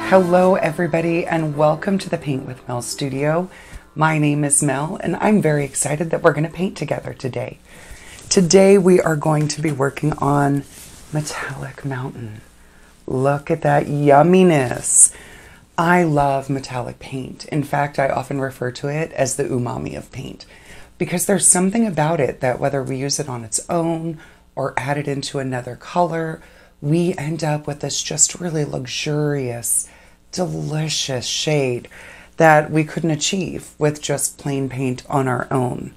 Hello everybody and welcome to the Paint with Mel studio. My name is Mel and I'm very excited that we're going to paint together today. Today we are going to be working on Metallic Mountain. Look at that yumminess. I love metallic paint. In fact, I often refer to it as the umami of paint because there's something about it that whether we use it on its own or add it into another color, we end up with this just really luxurious, delicious shade that we couldn't achieve with just plain paint on our own.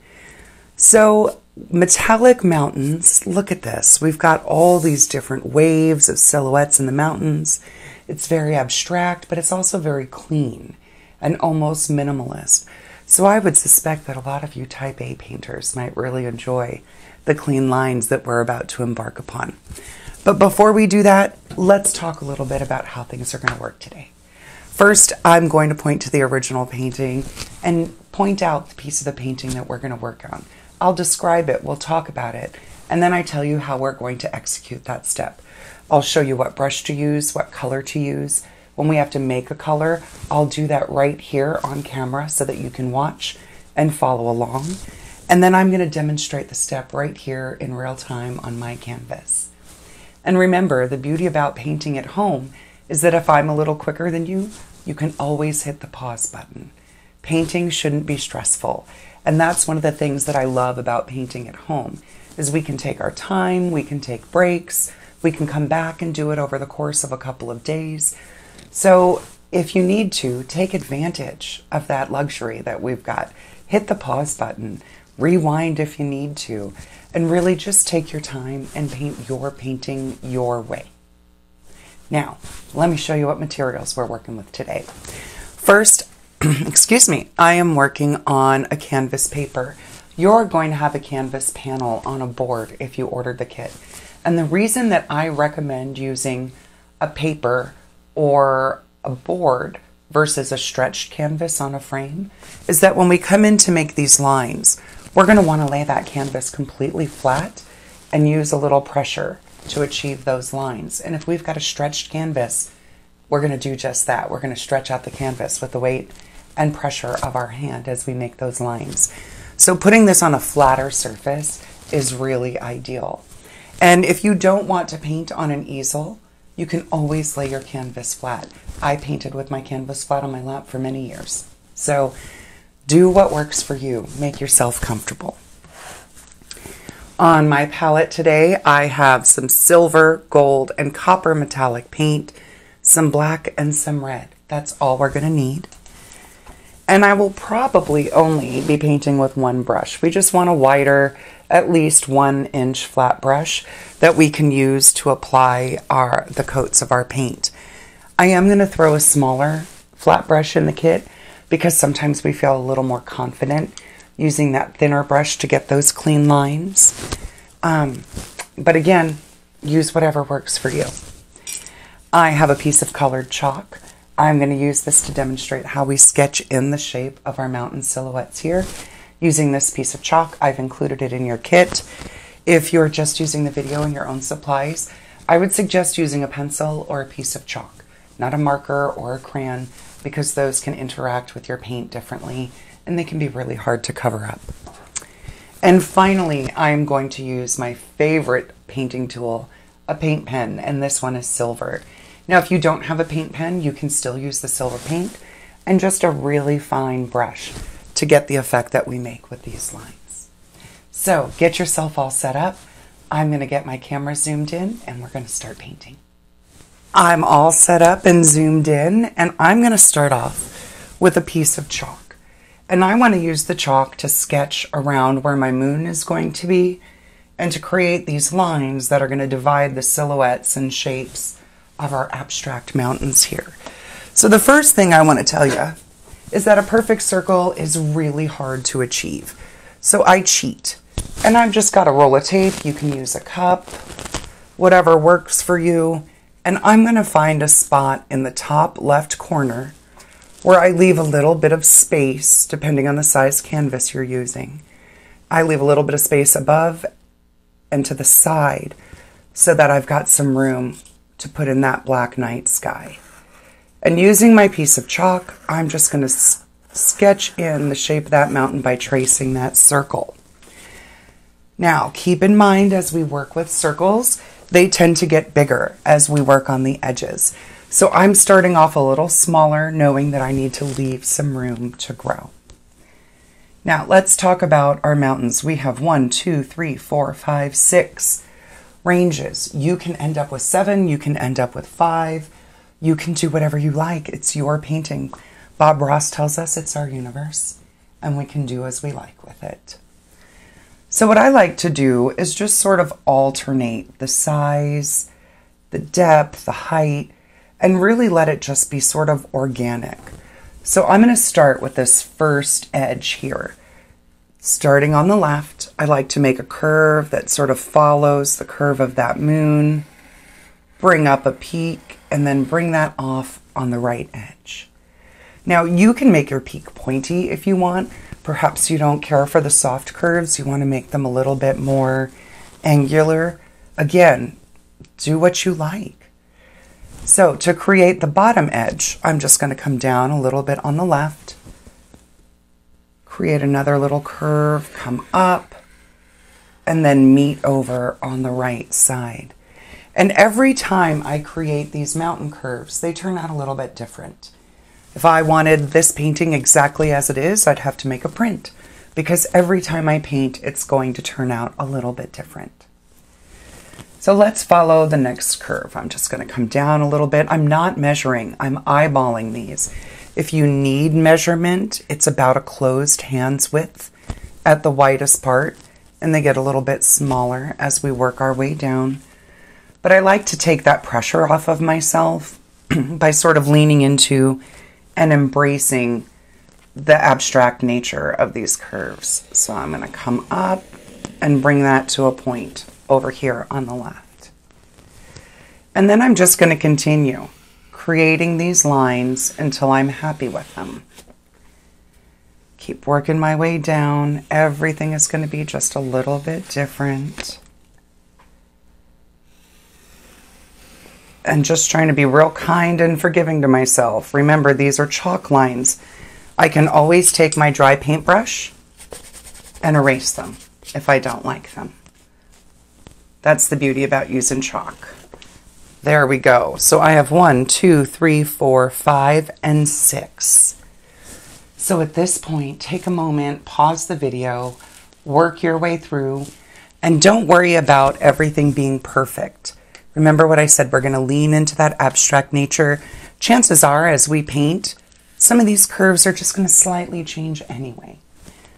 So Metallic Mountains, look at this. We've got all these different waves of silhouettes in the mountains. It's very abstract, but it's also very clean and almost minimalist. So I would suspect that a lot of you type A painters might really enjoy the clean lines that we're about to embark upon. But before we do that, let's talk a little bit about how things are going to work today. First, I'm going to point to the original painting and point out the piece of the painting that we're going to work on. I'll describe it, we'll talk about it, and then I tell you how we're going to execute that step. I'll show you what brush to use, what color to use. When we have to make a color, I'll do that right here on camera so that you can watch and follow along. And then I'm going to demonstrate the step right here in real time on my canvas. And remember, the beauty about painting at home is that if I'm a little quicker than you, you can always hit the pause button. Painting shouldn't be stressful. And that's one of the things that I love about painting at home, is we can take our time, we can take breaks, we can come back and do it over the course of a couple of days. So if you need to, take advantage of that luxury that we've got. Hit the pause button, rewind if you need to, and really just take your time and paint your painting your way. Now, let me show you what materials we're working with today. First, excuse me, I am working on a canvas paper. You're going to have a canvas panel on a board if you ordered the kit. And the reason that I recommend using a paper or a board versus a stretched canvas on a frame is that when we come in to make these lines, we're going to want to lay that canvas completely flat and use a little pressure to achieve those lines. And if we've got a stretched canvas, we're going to do just that. We're going to stretch out the canvas with the weight and pressure of our hand as we make those lines. So putting this on a flatter surface is really ideal. And if you don't want to paint on an easel, you can always lay your canvas flat. I painted with my canvas flat on my lap for many years. So do what works for you. Make yourself comfortable. On my palette today, I have some silver, gold, and copper metallic paint, some black, and some red. That's all we're going to need. And I will probably only be painting with one brush. We just want a wider, at least 1-inch flat brush that we can use to apply the coats of our paint. I am going to throw a smaller flat brush in the kit because sometimes we feel a little more confident using that thinner brush to get those clean lines. But again, use whatever works for you. I have a piece of colored chalk. I'm going to use this to demonstrate how we sketch in the shape of our mountain silhouettes here. Using this piece of chalk, I've included it in your kit. If you're just using the video and your own supplies, I would suggest using a pencil or a piece of chalk, not a marker or a crayon, because those can interact with your paint differently and they can be really hard to cover up. And finally, I'm going to use my favorite painting tool, a paint pen, and this one is silver. Now, if you don't have a paint pen, you can still use the silver paint and just a really fine brush to get the effect that we make with these lines. So get yourself all set up. I'm going to get my camera zoomed in and we're going to start painting. I'm all set up and zoomed in, and I'm going to start off with a piece of chalk. And I want to use the chalk to sketch around where my moon is going to be and to create these lines that are going to divide the silhouettes and shapes of our abstract mountains here. So the first thing I want to tell you is that a perfect circle is really hard to achieve. So I cheat. And I've just got a roll of tape. You can use a cup, whatever works for you. And I'm going to find a spot in the top left corner where I leave a little bit of space, depending on the size canvas you're using. I leave a little bit of space above and to the side so that I've got some room to put in that black night sky. And using my piece of chalk, I'm just going to sketch in the shape of that mountain by tracing that circle. Now, keep in mind as we work with circles, they tend to get bigger as we work on the edges. So I'm starting off a little smaller, knowing that I need to leave some room to grow. Now, let's talk about our mountains. We have 1, 2, 3, 4, 5, 6 ranges. You can end up with 7, you can end up with 5. You can do whatever you like. It's your painting. Bob Ross tells us it's our universe, and we can do as we like with it. So what I like to do is just sort of alternate the size, the depth, the height, and really let it just be sort of organic. So I'm going to start with this first edge here. Starting on the left, I like to make a curve that sort of follows the curve of that moon, bring up a peak, and then bring that off on the right edge. Now you can make your peak pointy if you want. Perhaps you don't care for the soft curves. You want to make them a little bit more angular. Again, do what you like. So to create the bottom edge, I'm just going to come down a little bit on the left, create another little curve, come up, and then meet over on the right side. And every time I create these mountain curves, they turn out a little bit different. If I wanted this painting exactly as it is, I'd have to make a print, because every time I paint, it's going to turn out a little bit different. So let's follow the next curve. I'm just going to come down a little bit. I'm not measuring, I'm eyeballing these. If you need measurement, it's about a closed hand's width at the widest part, and they get a little bit smaller as we work our way down. But I like to take that pressure off of myself by sort of leaning into and embracing the abstract nature of these curves. So I'm going to come up and bring that to a point over here on the left. And then I'm just going to continue creating these lines until I'm happy with them. Keep working my way down. Everything is going to be just a little bit different. And just trying to be real kind and forgiving to myself. Remember, these are chalk lines. I can always take my dry paintbrush and erase them if I don't like them. That's the beauty about using chalk. There we go. So I have 1, 2, 3, 4, 5, and 6. So at this point, take a moment, pause the video, work your way through, and don't worry about everything being perfect. Remember what I said, we're going to lean into that abstract nature. Chances are, as we paint, some of these curves are just going to slightly change anyway.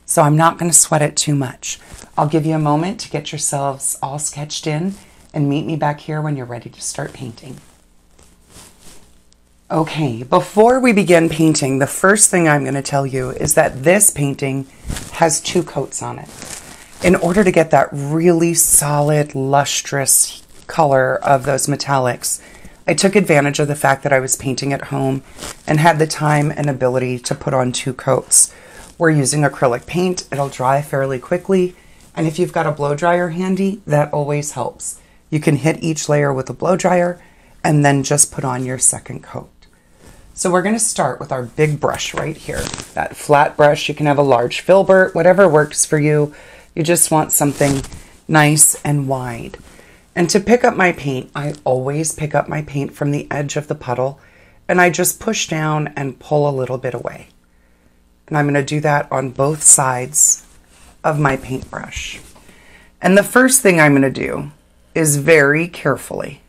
So I'm not going to sweat it too much. I'll give you a moment to get yourselves all sketched in and meet me back here when you're ready to start painting. Okay, before we begin painting, the first thing I'm going to tell you is that this painting has 2 coats on it. In order to get that really solid, lustrous color of those metallics, I took advantage of the fact that I was painting at home and had the time and ability to put on 2 coats. We're using acrylic paint. It'll dry fairly quickly. And if you've got a blow dryer handy, that always helps. You can hit each layer with a blow dryer and then just put on your second coat. So we're going to start with our big brush right here. That flat brush, you can have a large filbert, whatever works for you. You just want something nice and wide. And to pick up my paint, I always pick up my paint from the edge of the puddle and I just push down and pull a little bit away. And I'm going to do that on both sides of my paintbrush. And the first thing I'm going to do is very carefully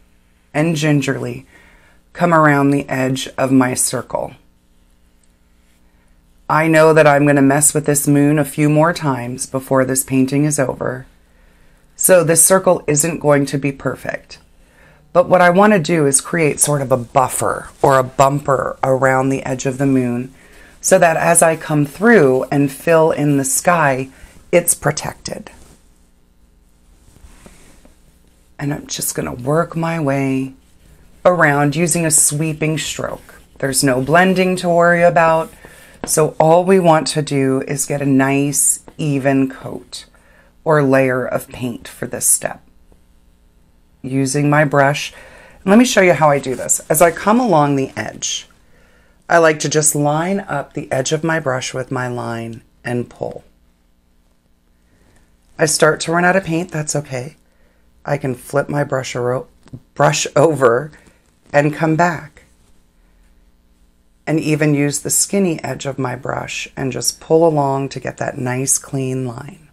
and gingerly come around the edge of my circle. I know that I'm going to mess with this moon a few more times before this painting is over. So this circle isn't going to be perfect. But what I want to do is create sort of a buffer or a bumper around the edge of the moon so that as I come through and fill in the sky, it's protected. And I'm just going to work my way around using a sweeping stroke. There's no blending to worry about. So all we want to do is get a nice even coat or layer of paint for this step. Using my brush, let me show you how I do this. As I come along the edge, I like to just line up the edge of my brush with my line and pull. I start to run out of paint, that's okay. I can flip my brush over and come back. And even use the skinny edge of my brush and just pull along to get that nice clean line.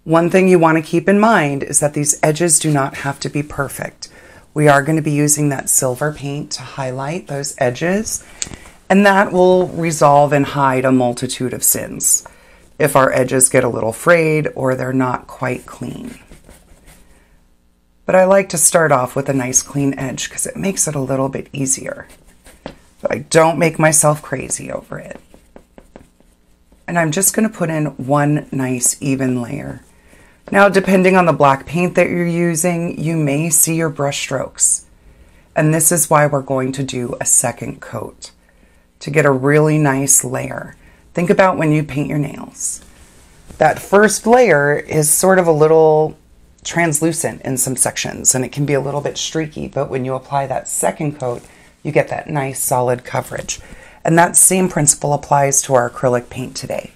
One thing you want to keep in mind is that these edges do not have to be perfect. We are going to be using that silver paint to highlight those edges, and that will resolve and hide a multitude of sins if our edges get a little frayed or they're not quite clean. But I like to start off with a nice clean edge because it makes it a little bit easier. But I don't make myself crazy over it. And I'm just going to put in one nice even layer. Now, depending on the black paint that you're using, you may see your brush strokes. And this is why we're going to do a second coat to get a really nice layer. Think about when you paint your nails. That first layer is sort of a little translucent in some sections and it can be a little bit streaky, but when you apply that second coat, you get that nice solid coverage. And that same principle applies to our acrylic paint today.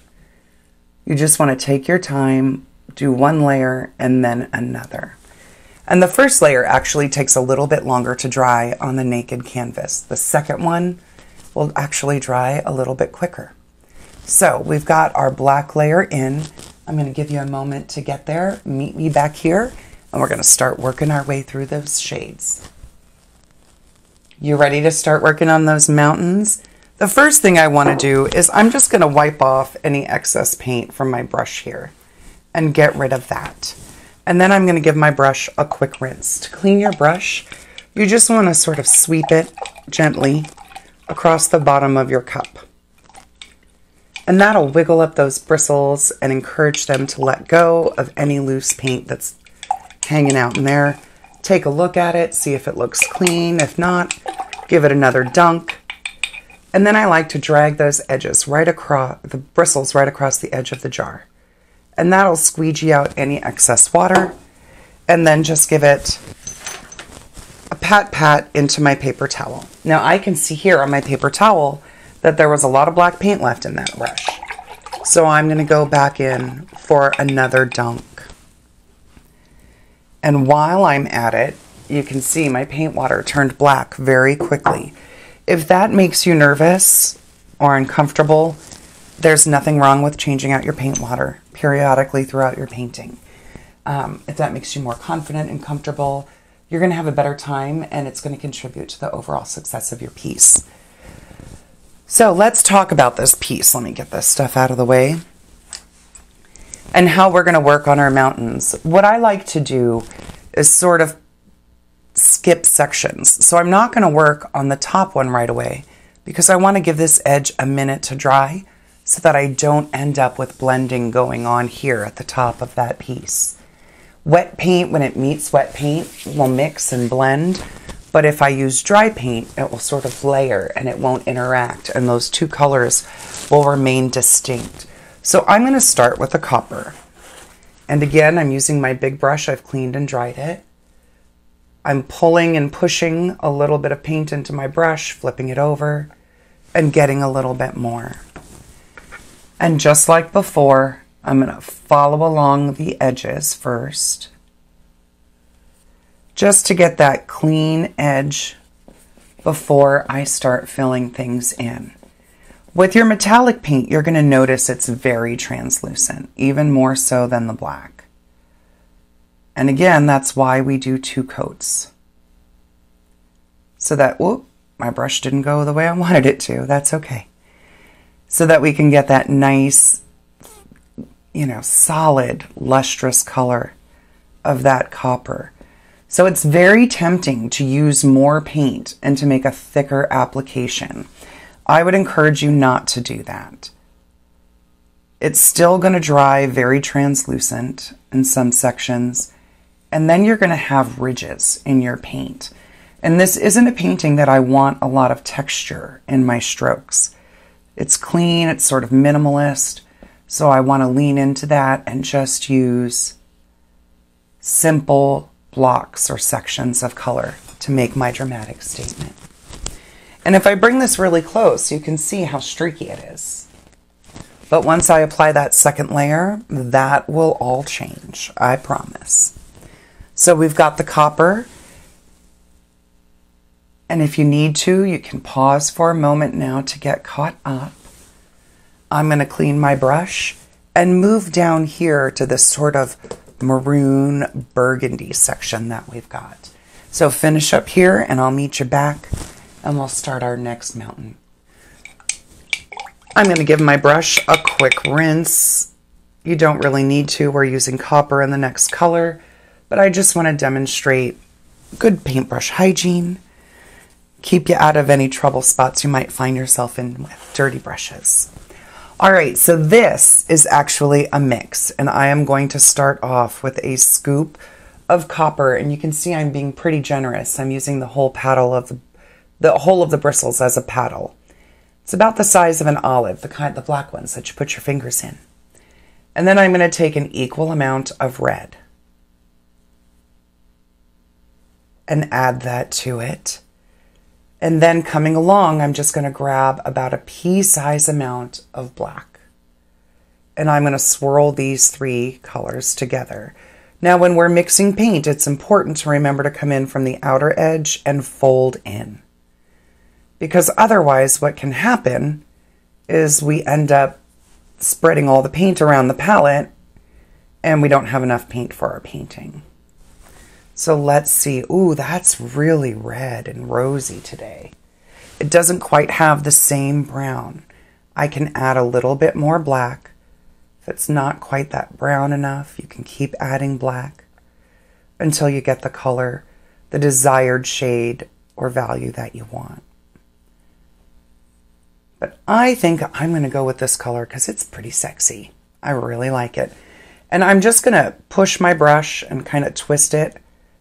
You just want to take your time, do one layer and then another. And the first layer actually takes a little bit longer to dry on the naked canvas. The second one will actually dry a little bit quicker. So we've got our black layer in. I'm going to give you a moment to get there. Meet me back here, and we're going to start working our way through those shades. You ready to start working on those mountains? The first thing I want to do is I'm just going to wipe off any excess paint from my brush here and get rid of that. And then I'm going to give my brush a quick rinse. To clean your brush, you just want to sort of sweep it gently across the bottom of your cup. And that'll wiggle up those bristles and encourage them to let go of any loose paint that's hanging out in there. Take a look at it, see if it looks clean. If not, give it another dunk. And then I like to drag those edges right across, the bristles right across the edge of the jar. And that'll squeegee out any excess water. And then just give it a pat into my paper towel. Now I can see here on my paper towel that there was a lot of black paint left in that brush. So I'm going to go back in for another dunk. And while I'm at it, you can see my paint water turned black very quickly. If that makes you nervous or uncomfortable, there's nothing wrong with changing out your paint water periodically throughout your painting. If that makes you more confident and comfortable, you're going to have a better time and it's going to contribute to the overall success of your piece. So let's talk about this piece. Let me get this stuff out of the way. And how we're going to work on our mountains. What I like to do is sort of skip sections. So I'm not going to work on the top one right away because I want to give this edge a minute to dry so that I don't end up with blending going on here at the top of that piece. Wet paint, when it meets wet paint, will mix and blend. But if I use dry paint, it will sort of layer and it won't interact, and those two colors will remain distinct. So I'm going to start with the copper. And again, I'm using my big brush. I've cleaned and dried it. I'm pulling and pushing a little bit of paint into my brush, flipping it over, and getting a little bit more. And just like before, I'm going to follow along the edges first, just to get that clean edge before I start filling things in. With your metallic paint, you're going to notice it's very translucent, even more so than the black. And again, that's why we do 2 coats. So that, whoop, my brush didn't go the way I wanted it to. That's okay. So that we can get that nice, solid, lustrous color of that copper. So it's very tempting to use more paint and to make a thicker application. I would encourage you not to do that. It's still going to dry very translucent in some sections, and then you're going to have ridges in your paint. And this isn't a painting that I want a lot of texture in my strokes. It's clean, it's sort of minimalist, so I want to lean into that and just use simple blocks or sections of color to make my dramatic statement. And if I bring this really close, you can see how streaky it is. But once I apply that second layer, that will all change, I promise. So we've got the copper. And if you need to, you can pause for a moment now to get caught up. I'm going to clean my brush and move down here to this sort of maroon burgundy section that we've got. So finish up here and I'll meet you back and we'll start our next mountain. I'm going to give my brush a quick rinse. You don't really need to. We're using copper in the next color, but I just want to demonstrate good paintbrush hygiene. Keep you out of any trouble spots you might find yourself in with dirty brushes. All right, so this is actually a mix, and I am going to start off with a scoop of copper, and you can see I'm being pretty generous. I'm using the whole paddle of the whole of the bristles as a paddle. It's about the size of an olive, the black ones that you put your fingers in. And then I'm going to take an equal amount of red and add that to it. And then coming along, I'm just going to grab about a pea-size amount of black. And I'm going to swirl these three colors together. Now, when we're mixing paint, it's important to remember to come in from the outer edge and fold in. Because otherwise, what can happen is we end up spreading all the paint around the palette and we don't have enough paint for our painting. So let's see. Ooh, that's really red and rosy today. It doesn't quite have the same brown. I can add a little bit more black. If it's not quite that brown enough, you can keep adding black until you get the color, the desired shade or value that you want. But I think I'm going to go with this color because it's pretty sexy. I really like it. And I'm just going to push my brush and kind of twist it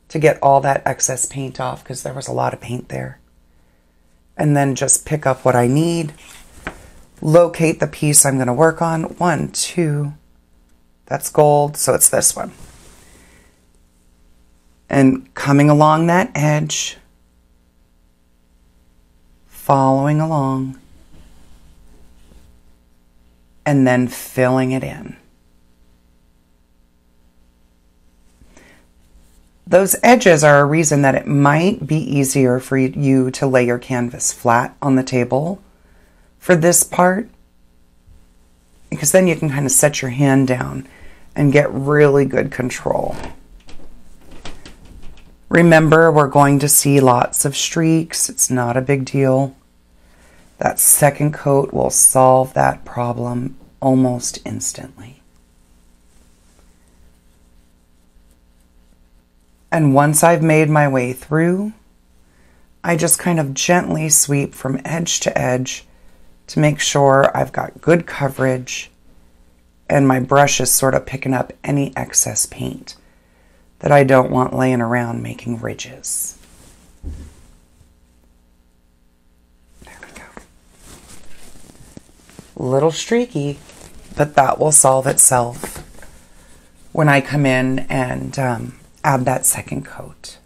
to get all that excess paint off because there was a lot of paint there. And then just pick up what I need. Locate the piece I'm going to work on. 1, 2. That's gold, so it's this one. And coming along that edge, following along, and then filling it in. Those edges are a reason that it might be easier for you to lay your canvas flat on the table for this part, because then you can kind of set your hand down and get really good control. Remember, we're going to see lots of streaks. It's not a big deal. That second coat will solve that problem almost instantly. And once I've made my way through, I just kind of gently sweep from edge to edge to make sure I've got good coverage and my brush is sort of picking up any excess paint that I don't want laying around making ridges. There we go. A little streaky, but that will solve itself when I come in and add that second coat.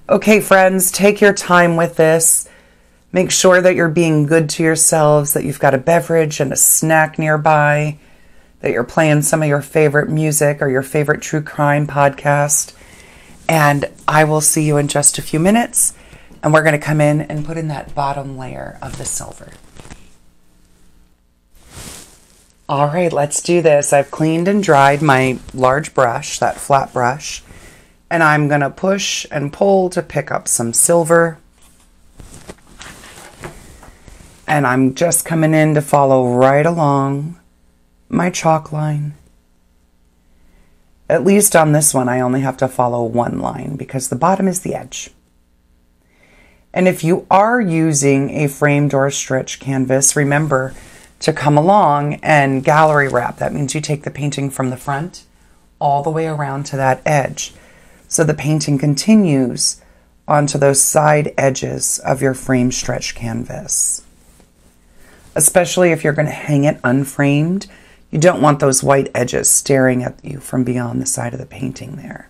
Okay, friends, take your time with this. Make sure that you're being good to yourselves, that you've got a beverage and a snack nearby, that you're playing some of your favorite music or your favorite true crime podcast. And I will see you in just a few minutes. And we're going to come in and put in that bottom layer of the silver. All right, let's do this. I've cleaned and dried my large brush, that flat brush. And I'm going to push and pull to pick up some silver. And I'm just coming in to follow right along my chalk line. At least on this one, I only have to follow one line because the bottom is the edge. And if you are using a framed or stretch canvas, remember to come along and gallery wrap. That means you take the painting from the front all the way around to that edge. So the painting continues onto those side edges of your frame stretch canvas. Especially if you're going to hang it unframed, you don't want those white edges staring at you from beyond the side of the painting there.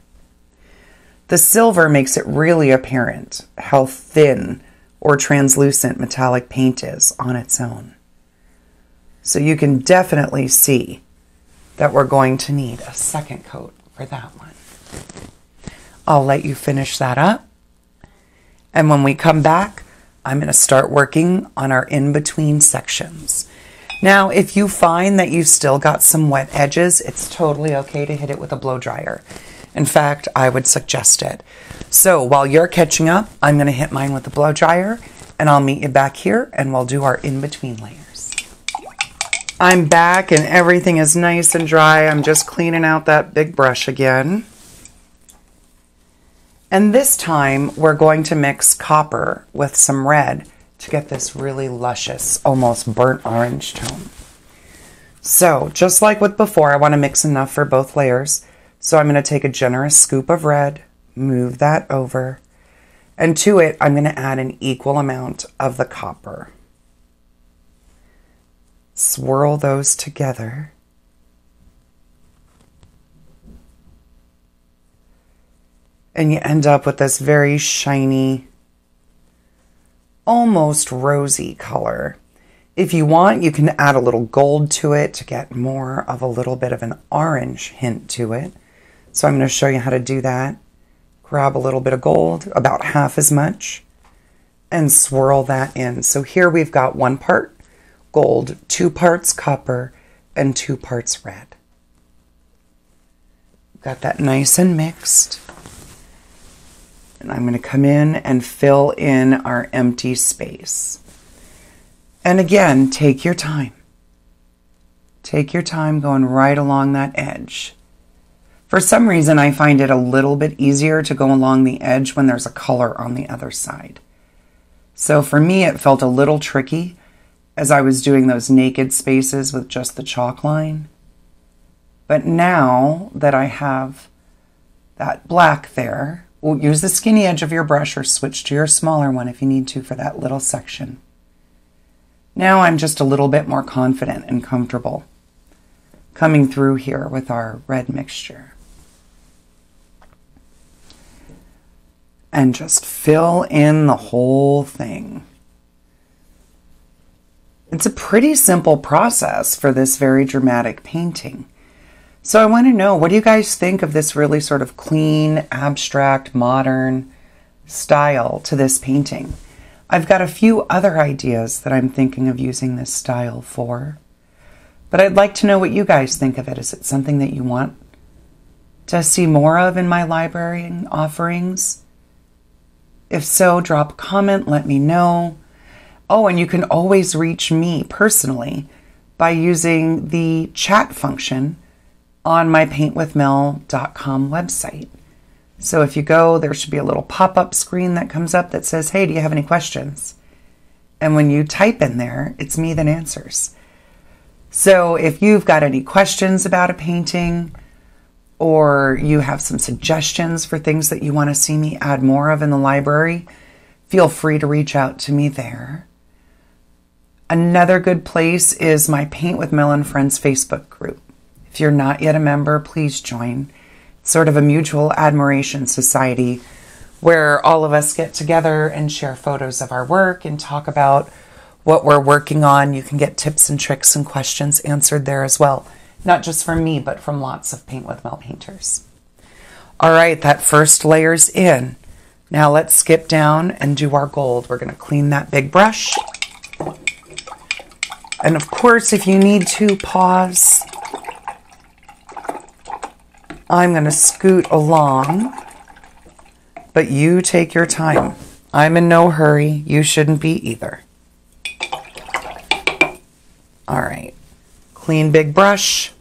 The silver makes it really apparent how thin or translucent metallic paint is on its own. So you can definitely see that we're going to need a second coat for that one. I'll let you finish that up. And when we come back, I'm going to start working on our in-between sections. Now, if you find that you've still got some wet edges, it's totally okay to hit it with a blow dryer. In fact, I would suggest it. So while you're catching up, I'm going to hit mine with the blow dryer, and I'll meet you back here and we'll do our in-between layers. I'm back and everything is nice and dry. I'm just cleaning out that big brush again. And this time we're going to mix copper with some red to get this really luscious, almost burnt orange tone. So just like with before, I want to mix enough for both layers. So I'm going to take a generous scoop of red, move that over, and to it I'm going to add an equal amount of the copper. Swirl those together. And you end up with this very shiny, almost rosy color. If you want, you can add a little gold to it to get more of a little bit of an orange hint to it. So I'm going to show you how to do that. Grab a little bit of gold, about half as much, and swirl that in. So here we've got 1 part gold, 2 parts copper, and 2 parts red. Got that nice and mixed. And I'm going to come in and fill in our empty space. And again, take your time. Take your time going right along that edge. For some reason, I find it a little bit easier to go along the edge when there's a color on the other side. So for me, it felt a little tricky as I was doing those naked spaces with just the chalk line. But now that I have that black there, we'll use the skinny edge of your brush or switch to your smaller one if you need to for that little section. Now I'm just a little bit more confident and comfortable coming through here with our red mixture. And just fill in the whole thing. It's a pretty simple process for this very dramatic painting. So I want to know, what do you guys think of this really sort of clean, abstract, modern style to this painting? I've got a few other ideas that I'm thinking of using this style for, but I'd like to know what you guys think of it. Is it something that you want to see more of in my library and offerings? If so, drop a comment, let me know. Oh, and you can always reach me personally by using the chat function on my paintwithmel.com website. So if you go, there should be a little pop-up screen that comes up that says, hey, do you have any questions? And when you type in there, it's me that answers. So if you've got any questions about a painting, or you have some suggestions for things that you want to see me add more of in the library, feel free to reach out to me there. Another good place is my Paint with Mel and Friends Facebook group. If you're not yet a member, please join. It's sort of a mutual admiration society where all of us get together and share photos of our work and talk about what we're working on. You can get tips and tricks and questions answered there as well. Not just from me, but from lots of Paint with Mel painters. All right, that first layer's in. Now let's skip down and do our gold. We're going to clean that big brush. And of course, if you need to, pause. I'm going to scoot along, but you take your time. I'm in no hurry. You shouldn't be either. All right. Clean big brush.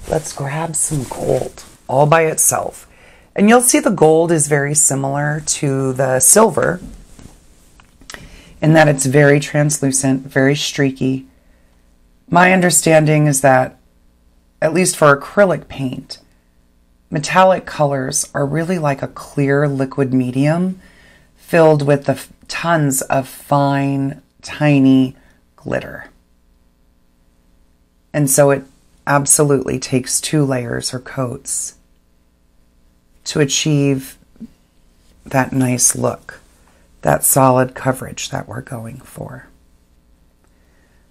Let's grab some gold all by itself. And you'll see the gold is very similar to the silver in that it's very translucent, very streaky. My understanding is that, at least for acrylic paint, metallic colors are really like a clear liquid medium filled with the tons of fine, tiny glitter. And so it absolutely takes 2 layers or coats to achieve that nice look that solid coverage that we're going for.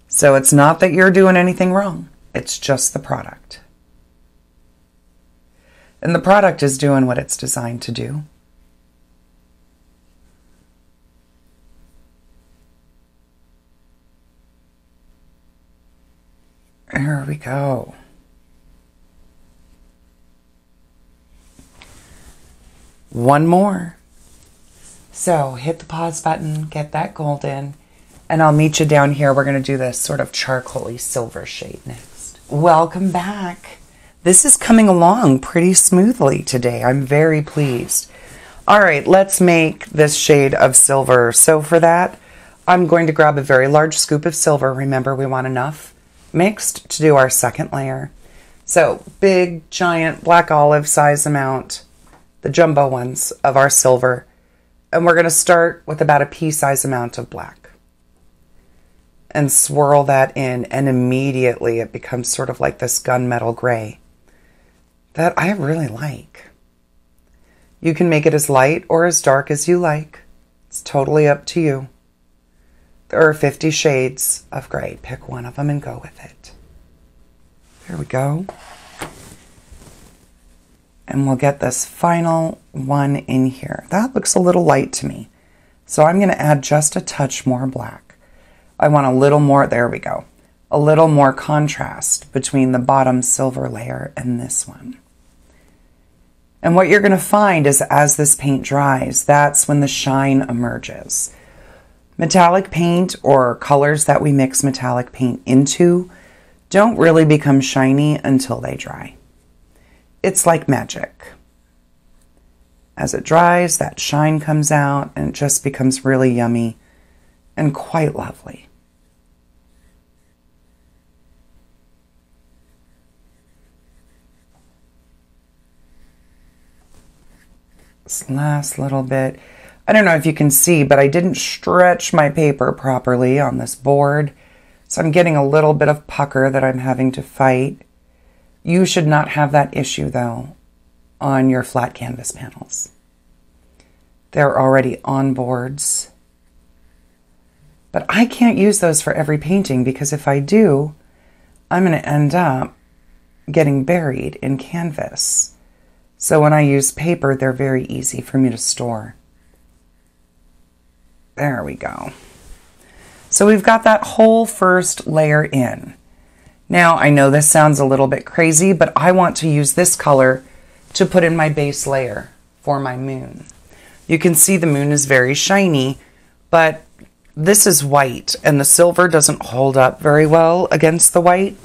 So it's not that you're doing anything wrong. It's just the product. And the product is doing what it's designed to do. There we go. One more. So hit the pause button, get that gold in, and I'll meet you down here. We're going to do this sort of charcoaly silver shade next. Welcome back. This is coming along pretty smoothly today. I'm very pleased. All right, let's make this shade of silver. So for that, I'm going to grab a very large scoop of silver. Remember, we want enough mixed to do our second layer. So big, giant, black olive size amount, the jumbo ones of our silver. And we're going to start with about a pea-size amount of black. And swirl that in, and immediately it becomes sort of like this gunmetal gray that I really like. You can make it as light or as dark as you like. It's totally up to you. There are 50 shades of gray. Pick one of them and go with it. There we go. And we'll get this final one in here. That looks a little light to me. So I'm going to add just a touch more black. I want a little more, there we go, a little more contrast between the bottom silver layer and this one. And what you're going to find is as this paint dries, that's when the shine emerges. Metallic paint or colors that we mix metallic paint into don't really become shiny until they dry. It's like magic. As it dries, that shine comes out and it just becomes really yummy and quite lovely. This last little bit, I don't know if you can see, but I didn't stretch my paper properly on this board. So I'm getting a little bit of pucker that I'm having to fight. You should not have that issue, though, on your flat canvas panels. They're already on boards. But I can't use those for every painting because if I do, I'm going to end up getting buried in canvas. So when I use paper, they're very easy for me to store. There we go. So we've got that whole first layer in. Now, I know this sounds a little bit crazy, but I want to use this color to put in my base layer for my moon. You can see the moon is very shiny, but this is white, and the silver doesn't hold up very well against the white.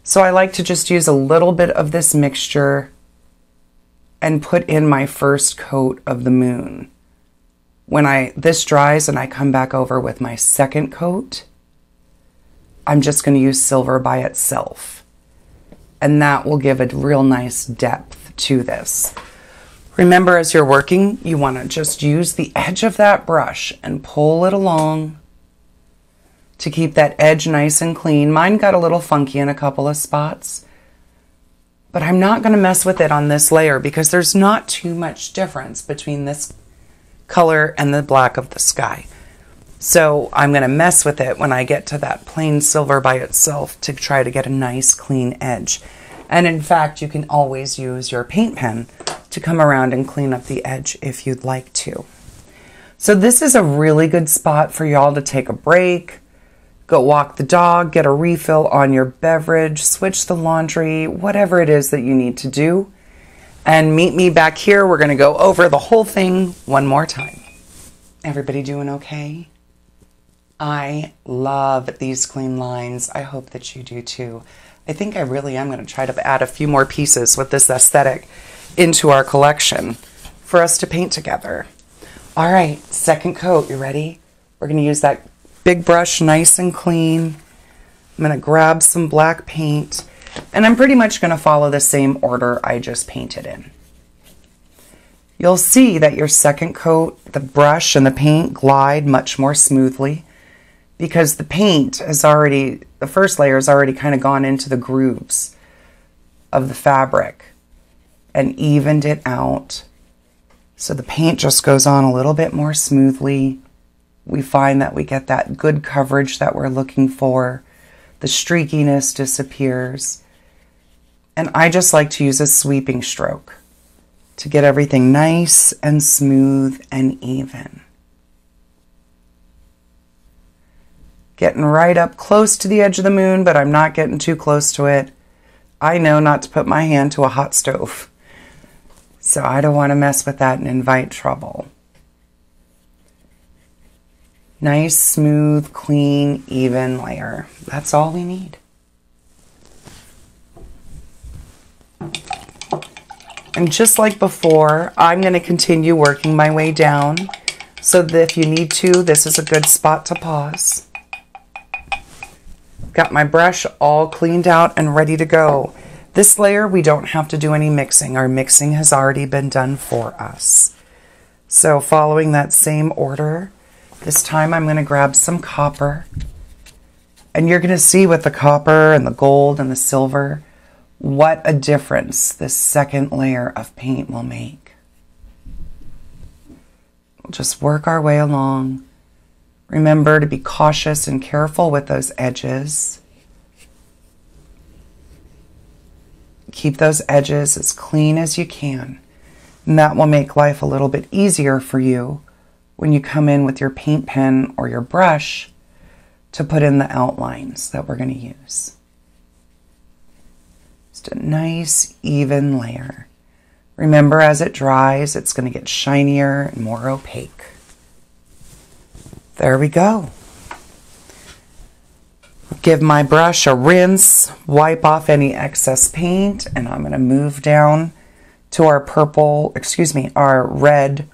So I like to just use a little bit of this mixture and put in my first coat of the moon. When this dries and I come back over with my second coat, I'm just going to use silver by itself. And that will give a real nice depth to this. Remember, as you're working, you want to just use the edge of that brush and pull it along to keep that edge nice and clean. Mine got a little funky in a couple of spots, but I'm not going to mess with it on this layer because there's not too much difference between this color and the black of the sky. So I'm going to mess with it when I get to that plain silver by itself to try to get a nice clean edge. And in fact, you can always use your paint pen to come around and clean up the edge if you'd like to. So this is a really good spot for y'all to take a break, go walk the dog, get a refill on your beverage, switch the laundry, whatever it is that you need to do. And meet me back here. We're going to go over the whole thing one more time. Everybody doing okay? I love these clean lines. I hope that you do too. I think I really am going to try to add a few more pieces with this aesthetic into our collection for us to paint together. All right, second coat. You ready? We're going to use that big brush nice and clean. I'm going to grab some black paint, and I'm pretty much going to follow the same order I just painted in. You'll see that your second coat, the brush and the paint glide much more smoothly because the paint has already, the first layer has already kind of gone into the grooves of the fabric and evened it out So the paint just goes on a little bit more smoothly. We find that we get that good coverage that we're looking for. The streakiness disappears. And I just like to use a sweeping stroke to get everything nice and smooth and even. Getting right up close to the edge of the moon, but I'm not getting too close to it. I know not to put my hand to a hot stove, so I don't want to mess with that and invite trouble. Nice, smooth, clean, even layer. That's all we need. And just like before, I'm going to continue working my way down, so that if you need to, this is a good spot to pause. Got my brush all cleaned out and ready to go. This layer, we don't have to do any mixing. Our mixing has already been done for us. So following that same order, this time I'm going to grab some copper. And you're going to see with the copper and the gold and the silver, what a difference this second layer of paint will make. We'll just work our way along. Remember to be cautious and careful with those edges. Keep those edges as clean as you can. And that will make life a little bit easier for you when you come in with your paint pen or your brush to put in the outlines that we're going to use. Just a nice, even layer. Remember, as it dries, it's going to get shinier and more opaque. There we go. Give my brush a rinse, wipe off any excess paint, and I'm going to move down to our our red,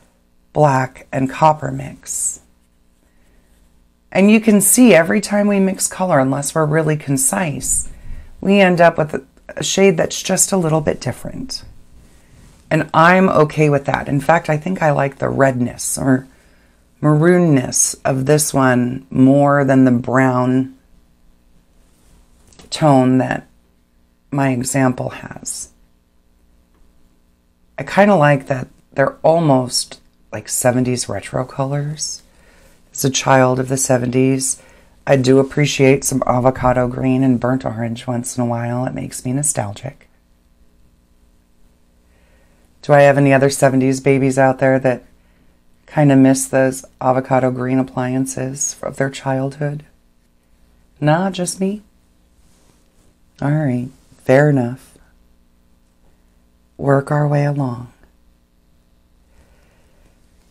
black, and copper mix. And you can see every time we mix color, unless we're really concise, we end up with a shade that's just a little bit different. And I'm okay with that. In fact, I think I like the redness or maroonness of this one more than the brown tone that my example has. I kind of like that they're almost like 70s retro colors. As a child of the 70s, I do appreciate some avocado green and burnt orange once in a while. It makes me nostalgic. Do I have any other 70s babies out there that kind of miss those avocado green appliances of their childhood? Nah, just me? All right, fair enough. Work our way along.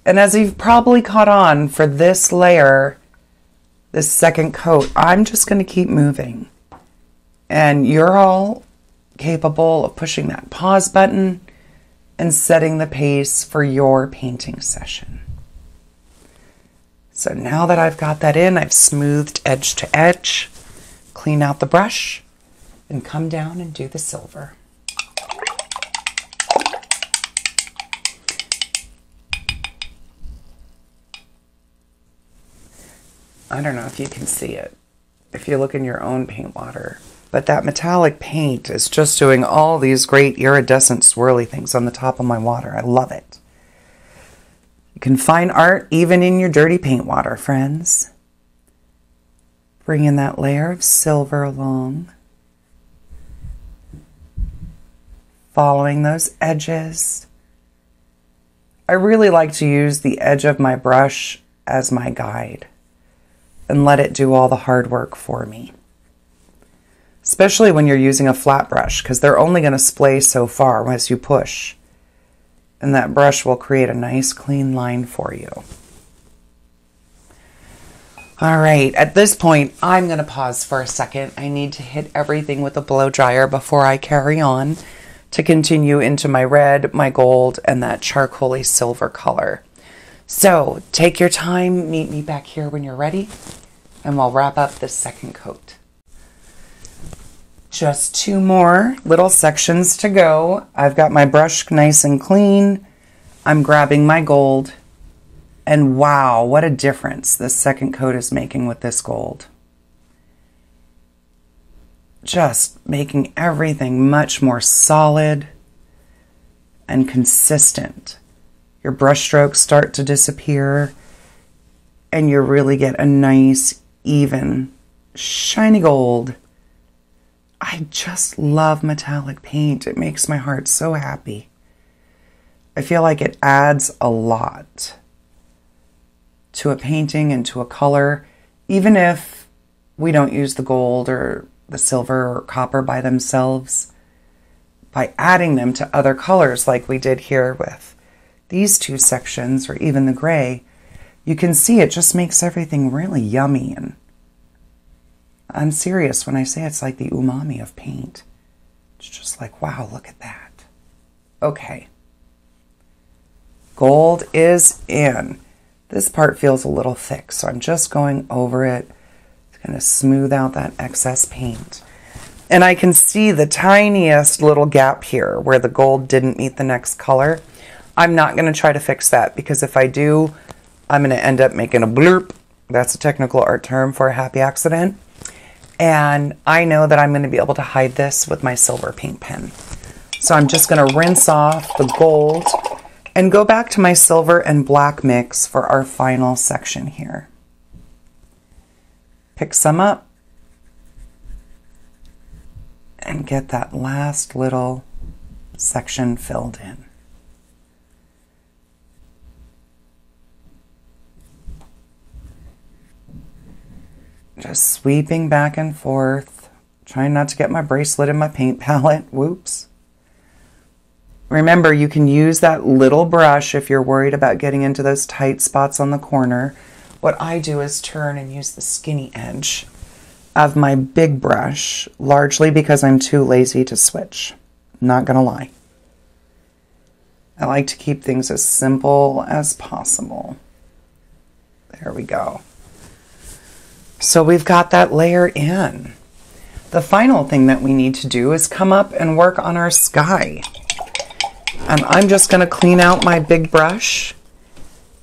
And as you've probably caught on for this layer, this second coat, I'm just going to keep moving. And you're all capable of pushing that pause button and setting the pace for your painting session. So now that I've got that in, I've smoothed edge to edge, clean out the brush, and come down and do the silver. I don't know if you can see it, if you look in your own paint water, but that metallic paint is just doing all these great iridescent swirly things on the top of my water. I love it. You can find art even in your dirty paint water, friends. Bring in that layer of silver along. Following those edges. I really like to use the edge of my brush as my guide and let it do all the hard work for me. Especially when you're using a flat brush, because they're only going to splay so far as you push. And that brush will create a nice clean line for you. All right, at this point, I'm going to pause for a second. I need to hit everything with a blow dryer before I carry on to continue into my red, my gold, and that charcoaly silver color. So take your time, meet me back here when you're ready, and we'll wrap up this second coat. Just 2 more little sections to go. I've got my brush nice and clean. I'm grabbing my gold, and wow, what a difference this second coat is making with this gold. Just making everything much more solid and consistent your brush strokes start to disappear, and you really get a nice, even, shiny gold. I just love metallic paint. It makes my heart so happy. I feel like it adds a lot to a painting and to a color, even if we don't use the gold or the silver or copper by themselves. By adding them to other colors like we did here with these two sections, or even the gray, you can see it just makes everything really yummy. And I'm serious when I say it's like the umami of paint. It's just like, wow, look at that. Okay. Gold is in. This part feels a little thick, so I'm just going over it. It's going to smooth out that excess paint. And I can see the tiniest little gap here where the gold didn't meet the next color. I'm not going to try to fix that, because if I do, I'm going to end up making a blurp. That's a technical art term for a happy accident. And I know that I'm going to be able to hide this with my silver paint pen. So I'm just going to rinse off the gold and go back to my silver and black mix for our final section here. Pick some up and get that last little section filled in. Just sweeping back and forth, trying not to get my bracelet in my paint palette. Whoops. Remember, you can use that little brush if you're worried about getting into those tight spots on the corner. What I do is turn and use the skinny edge of my big brush, largely because I'm too lazy to switch. Not gonna lie. I like to keep things as simple as possible. There we go. So we've got that layer in. The final thing that we need to do is come up and work on our sky. And I'm just going to clean out my big brush.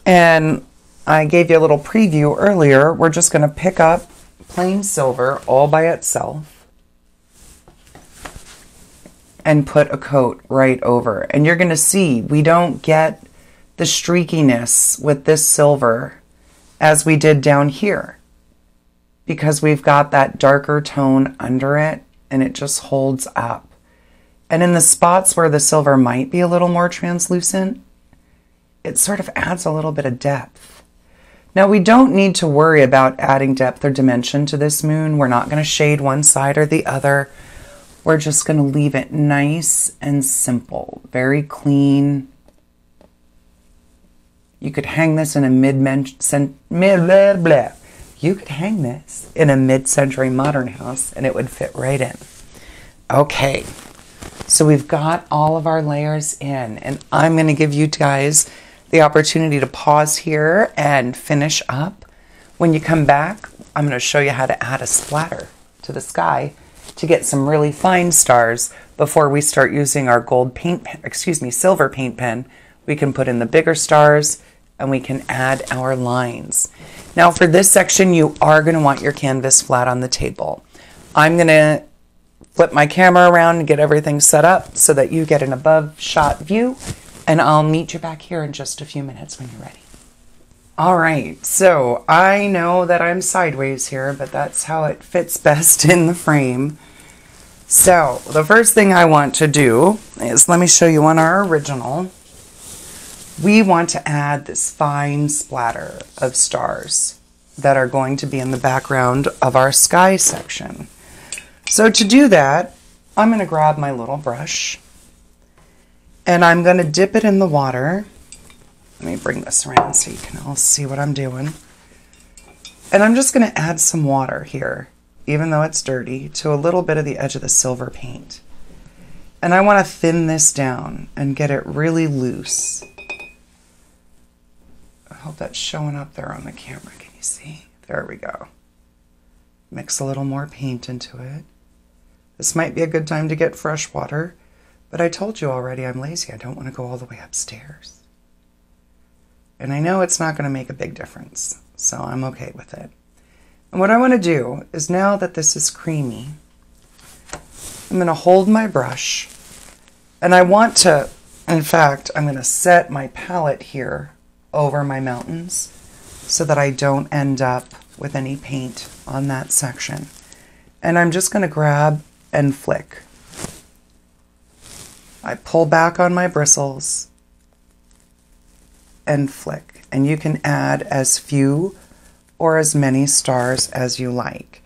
And I gave you a little preview earlier. We're just going to pick up plain silver all by itself and put a coat right over. And you're going to see we don't get the streakiness with this silver as we did down here, because we've got that darker tone under it and it just holds up. And in the spots where the silver might be a little more translucent, it sort of adds a little bit of depth. Now, we don't need to worry about adding depth or dimension to this moon. We're not going to shade one side or the other. We're just going to leave it nice and simple, very clean. You could hang this in a mid-century modern house and it would fit right in. Okay, so we've got all of our layers in, and I'm going to give you guys the opportunity to pause here and finish up. When you come back, I'm going to show you how to add a splatter to the sky to get some really fine stars before we start using our silver paint pen. We can put in the bigger stars and we can add our lines. Now for this section, you are going to want your canvas flat on the table. I'm going to flip my camera around and get everything set up so that you get an above shot view, and I'll meet you back here in just a few minutes when you're ready. All right, so I know that I'm sideways here, but that's how it fits best in the frame. So the first thing I want to do is, let me show you on our original. We want to add this fine splatter of stars that are going to be in the background of our sky section. So to do that, I'm going to grab my little brush and I'm going to dip it in the water. Let me bring this around so you can all see what I'm doing. And I'm just going to add some water here, even though it's dirty, to a little bit of the edge of the silver paint. And I want to thin this down and get it really loose. I hope that's showing up there on the camera. Can you see? There we go. Mix a little more paint into it. This might be a good time to get fresh water, but I told you already I'm lazy. I don't want to go all the way upstairs. And I know it's not going to make a big difference, so I'm okay with it. And what I want to do is, now that this is creamy, I'm going to hold my brush and I want to In fact, I'm going to set my palette here over my mountains so that I don't end up with any paint on that section. And I'm just going to grab and flick. I pull back on my bristles and flick. And you can add as few or as many stars as you like.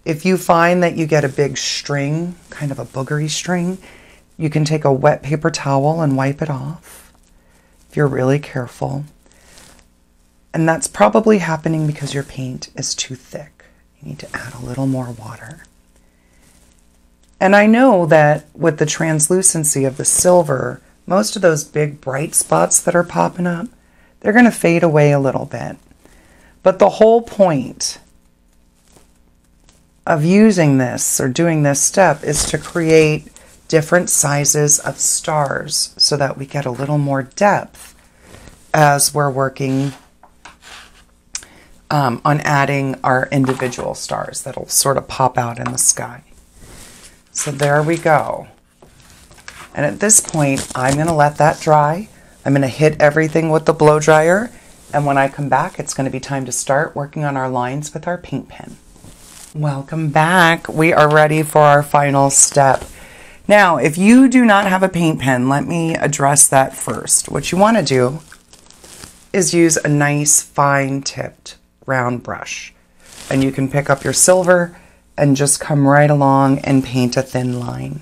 If you find that you get a big string, kind of a boogery string, you can take a wet paper towel and wipe it off if you're really careful. And that's probably happening because your paint is too thick. You need to add a little more water. And I know that with the translucency of the silver, most of those big bright spots that are popping up, they're going to fade away a little bit. But the whole point of using this or doing this step is to create different sizes of stars so that we get a little more depth as we're working on adding our individual stars that'll sort of pop out in the sky. So there we go. And at this point, I'm going to let that dry. I'm going to hit everything with the blow dryer. And when I come back, it's going to be time to start working on our lines with our paint pen. Welcome back. We are ready for our final step. Now, if you do not have a paint pen, let me address that first. What you want to do is use a nice fine-tipped round brush. And you can pick up your silver and just come right along and paint a thin line.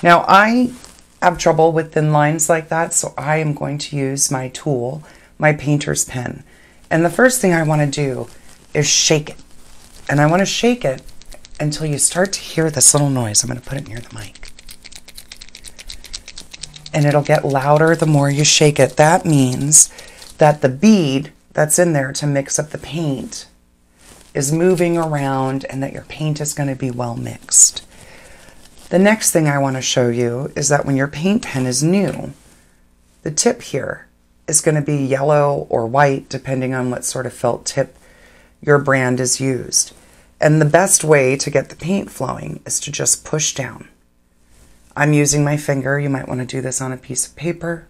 Now, I have trouble with thin lines like that, so I am going to use my tool, my painter's pen. And the first thing I want to do is shake it. And I want to shake it until you start to hear this little noise. I'm going to put it near the mic. And it'll get louder the more you shake it. That means that the bead that's in there to mix up the paint is moving around and that your paint is going to be well mixed. The next thing I want to show you is that when your paint pen is new, the tip here is going to be yellow or white depending on what sort of felt tip your brand is used. And the best way to get the paint flowing is to just push down. I'm using my finger. You might want to do this on a piece of paper.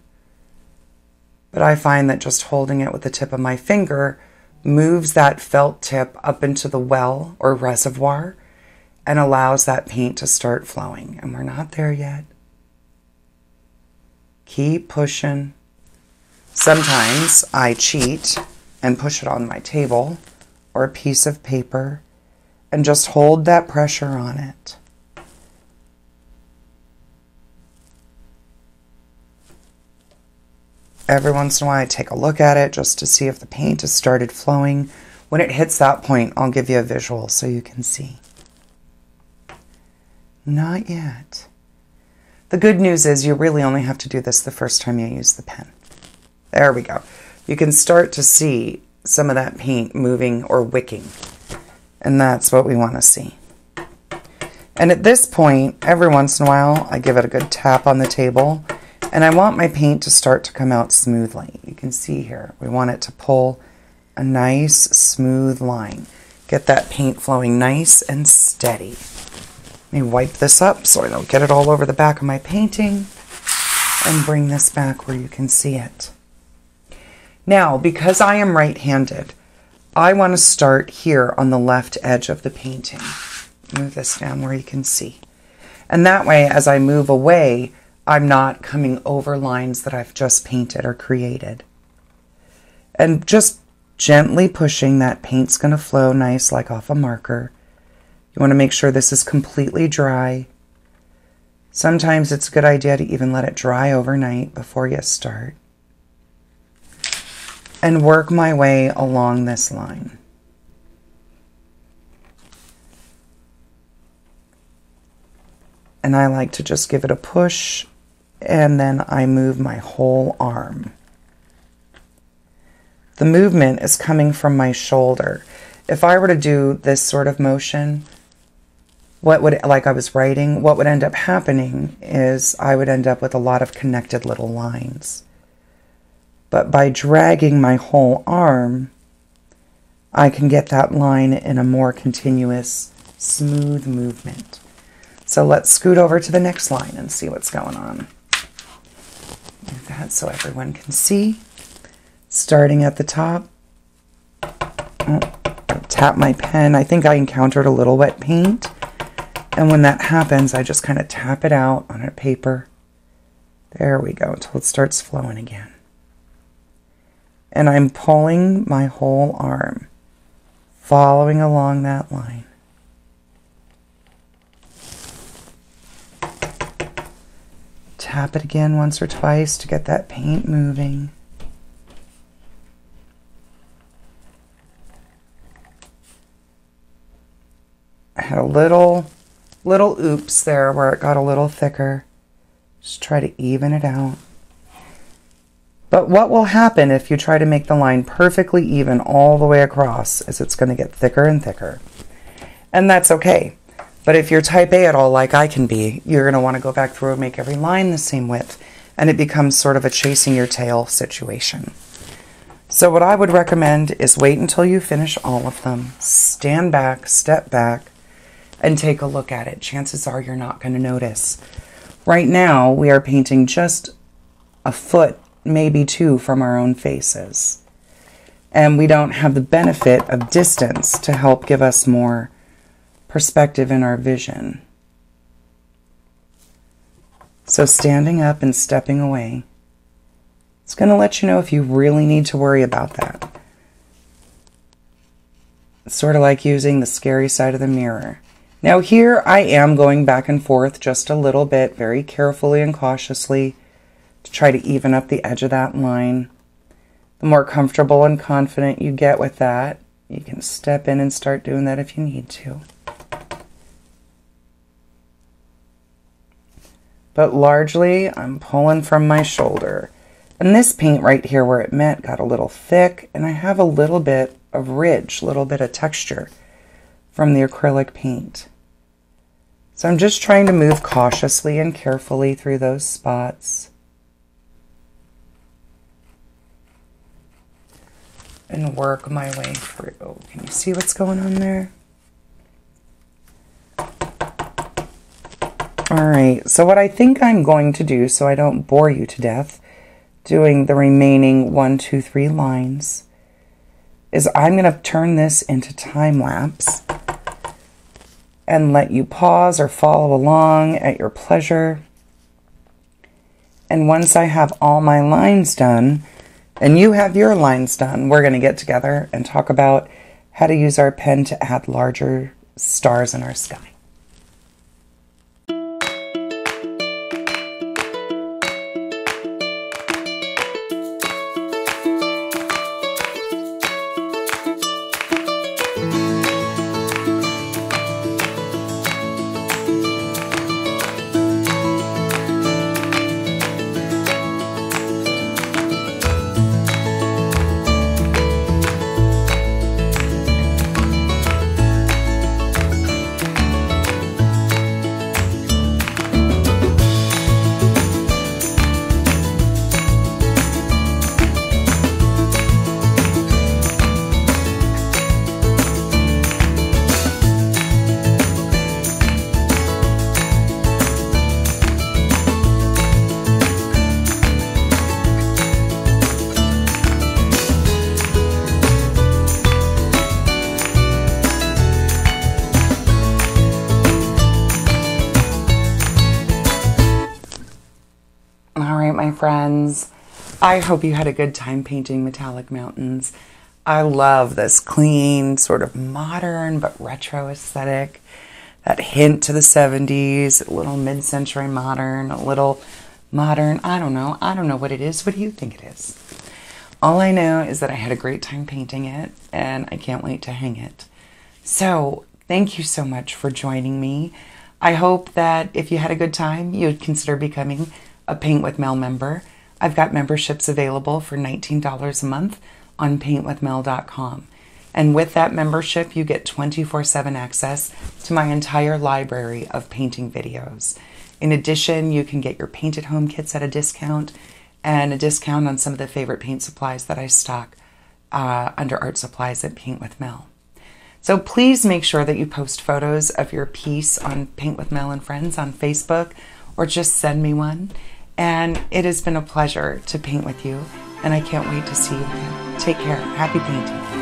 But I find that just holding it with the tip of my finger moves that felt tip up into the well or reservoir and allows that paint to start flowing. And we're not there yet. Keep pushing. Sometimes I cheat and push it on my table or a piece of paper and just hold that pressure on it. Every once in a while I take a look at it just to see if the paint has started flowing. When it hits that point, I'll give you a visual so you can see. Not yet. The good news is you really only have to do this the first time you use the pen. There we go. You can start to see some of that paint moving or wicking. And that's what we want to see. And at this point, every once in a while, I give it a good tap on the table. And I want my paint to start to come out smoothly. You can see here, we want it to pull a nice smooth line. Get that paint flowing nice and steady. Let me wipe this up so I don't get it all over the back of my painting. And bring this back where you can see it. Now, because I am right-handed, I want to start here on the left edge of the painting. Move this down where you can see. And that way, as I move away, I'm not coming over lines that I've just painted or created. And just gently pushing, that paint's going to flow nice like off a marker. You want to make sure this is completely dry. Sometimes it's a good idea to even let it dry overnight before you start. And work my way along this line. And I like to just give it a push, and then I move my whole arm. The movement is coming from my shoulder. If I were to do this sort of motion, like I was writing, what would end up happening is I would end up with a lot of connected little lines. But by dragging my whole arm, I can get that line in a more continuous, smooth movement. So let's scoot over to the next line and see what's going on. that so everyone can see. Starting at the top. Oh, tap my pen. I think I encountered a little wet paint. And when that happens, I just kind of tap it out on a paper. There we go, until it starts flowing again. And I'm pulling my whole arm, following along that line. Tap it again once or twice to get that paint moving. I had a little oops there where it got a little thicker. Just try to even it out. But what will happen if you try to make the line perfectly even all the way across is it's going to get thicker and thicker. And that's okay. But if you're type A at all, like I can be, you're going to want to go back through and make every line the same width. And it becomes sort of a chasing your tail situation. So what I would recommend is wait until you finish all of them. Stand back, step back, and take a look at it. Chances are you're not going to notice. Right now, we are painting just a foot, maybe 2 from our own faces. And we don't have the benefit of distance to help give us more perspective in our vision. So standing up and stepping away, it's going to let you know if you really need to worry about that. It's sort of like using the scary side of the mirror. Now here I am going back and forth just a little bit, very carefully and cautiously, to try to even up the edge of that line. The more comfortable and confident you get with that, you can step in and start doing that if you need to. But largely, I'm pulling from my shoulder. And this paint right here where it met got a little thick, and I have a little bit of ridge, a little bit of texture from the acrylic paint. So I'm just trying to move cautiously and carefully through those spots. And work my way through. Can you see what's going on there? All right, so what I think I'm going to do, so I don't bore you to death, doing the remaining 1, 2, 3 lines, is I'm going to turn this into time lapse and let you pause or follow along at your pleasure. And once I have all my lines done, and you have your lines done, we're going to get together and talk about how to use our pen to add larger stars in our sky. My friends, I hope you had a good time painting Metallic Mountains. I love this clean, sort of modern but retro aesthetic. That hint to the 70s, a little mid-century modern, a little modern. I don't know what it is. What do you think it is? All I know is that I had a great time painting it, and I can't wait to hang it. So thank you so much for joining me. I hope that if you had a good time, you'd consider becoming a Paint with Mel member. I've got memberships available for $19 a month on paintwithmel.com. And with that membership, you get 24/7 access to my entire library of painting videos. In addition, you can get your paint at home kits at a discount and a discount on some of the favorite paint supplies that I stock under art supplies at Paint with Mel. So please make sure that you post photos of your piece on Paint with Mel and Friends on Facebook, or just send me one. and it has been a pleasure to paint with you, and I can't wait to see you again. Take care. Happy painting.